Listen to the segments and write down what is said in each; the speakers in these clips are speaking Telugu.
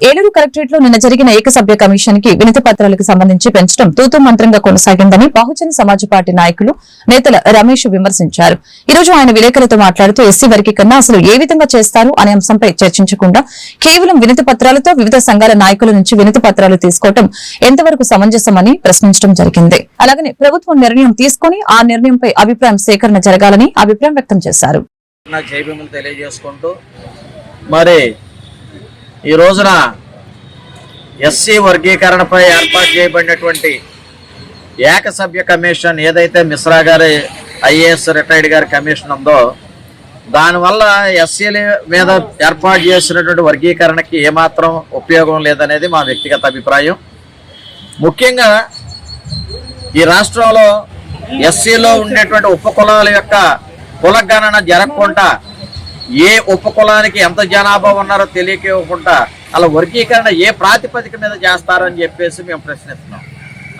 ఏలూరు కలెక్టరేట్ లో నిన్న జరిగిన ఏకసభ్య కమిషన్ కి వినతి పత్రాలకు సంబంధించి పెంచడం తూతూ మంత్రంగా కొనసాగిందని బహుజన సమాజ్ పార్టీ నాయకులు నేతల రమేష్ విమర్శించారు. ఈ రోజు ఆయన విలేకరులతో మాట్లాడుతూ ఎస్సీ వర్గీకరణ అసలు ఏ విధంగా చేస్తారు అనే అంశంపై చర్చించకుండా కేవలం వినతి పత్రాలతో వివిధ సంఘాల నాయకుల నుంచి వినతి పత్రాలు తీసుకోవడం ఎంతవరకు సమంజసమని ప్రశ్నించడం జరిగింది. అలాగనే ప్రభుత్వం నిర్ణయం తీసుకుని ఆ నిర్ణయంపై అభిప్రాయం సేకరణ జరగాలని అభిప్రాయం వ్యక్తం చేశారు. ఈ రోజున ఎస్సీ వర్గీకరణపై ఏర్పాటు చేయబడినటువంటి ఏకసభ్య కమిషన్ ఏదైతే మిశ్రా గారి ఐఏఎస్ రిటైర్డ్ గారి కమిషన్ ఉందో దానివల్ల ఎస్సీల మీద ఏర్పాటు చేసినటువంటి వర్గీకరణకి ఏమాత్రం ఉపయోగం లేదనేది మా వ్యక్తిగత అభిప్రాయం. ముఖ్యంగా ఈ రాష్ట్రంలో ఎస్సీలో ఉండేటువంటి ఉపకులాల యొక్క కులగణన జరగకుండా ఏ ఉపకులానికి ఎంత జనాభా ఉన్నారో తెలియకుండా అలా వర్గీకరణ ఏ ప్రాతిపదిక మీద చేస్తారని చెప్పేసి మేము ప్రశ్నిస్తున్నాం.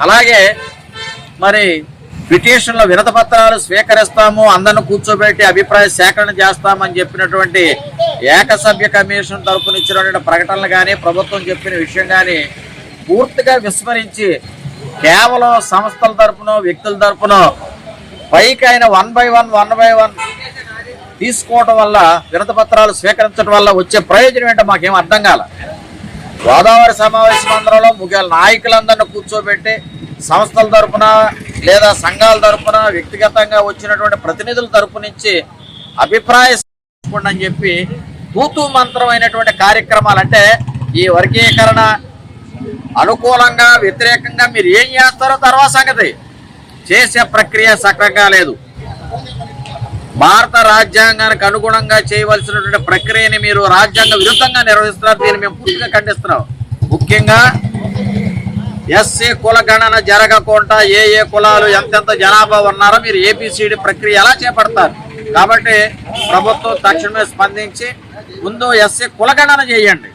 అలాగే మరి పిటిషన్లో వినతి పత్రాలు స్వీకరిస్తాము, అందరిని కూర్చోబెట్టి అభిప్రాయ సేకరణ చేస్తామని చెప్పినటువంటి ఏకసభ్య కమిషన్ తరఫున ఇచ్చినటువంటి ప్రకటనలు కానీ ప్రభుత్వం చెప్పిన విషయం కానీ పూర్తిగా విస్మరించి కేవలం సంస్థల తరఫున వ్యక్తుల తరఫున పైకి ఆయన 1 by 1 తీసుకోవడం వల్ల వినతి పత్రాలు స్వీకరించడం వల్ల వచ్చే ప్రయోజనం ఏంటో మాకేం అర్థం కాల. గోదావరి సమావేశ మందిరంలో ముఖ్యాల నాయకులందరినీ కూర్చోబెట్టి సంస్థల తరఫున లేదా సంఘాల తరఫున వ్యక్తిగతంగా వచ్చినటువంటి ప్రతినిధుల తరఫు నుంచి అభిప్రాయం అని చెప్పి తూతూ మంత్రమైనటువంటి కార్యక్రమాలు, అంటే ఈ వర్గీకరణ అనుకూలంగా వ్యతిరేకంగా మీరు ఏం చేస్తారో తర్వాత సంగతి, చేసే ప్రక్రియ సక్రంగా లేదు. భారత రాజ్యాంగానికి అనుగుణంగా చేయవలసినటువంటి ప్రక్రియని మీరు రాజ్యాంగ విరుద్ధంగా నిర్వహిస్తున్నారు. దీన్ని మేము పూర్తిగా ఖండిస్తున్నాం. ముఖ్యంగా ఎస్సీ కుల గణన జరగకుండా ఏ కులాలు ఎంతెంత జనాభా ఉన్నారో మీరు ఏబిసిడి ప్రక్రియ ఎలా చేపడతారు? కాబట్టి ప్రభుత్వం తక్షణమే స్పందించి ముందు ఎస్సీ కుల గణన చేయండి.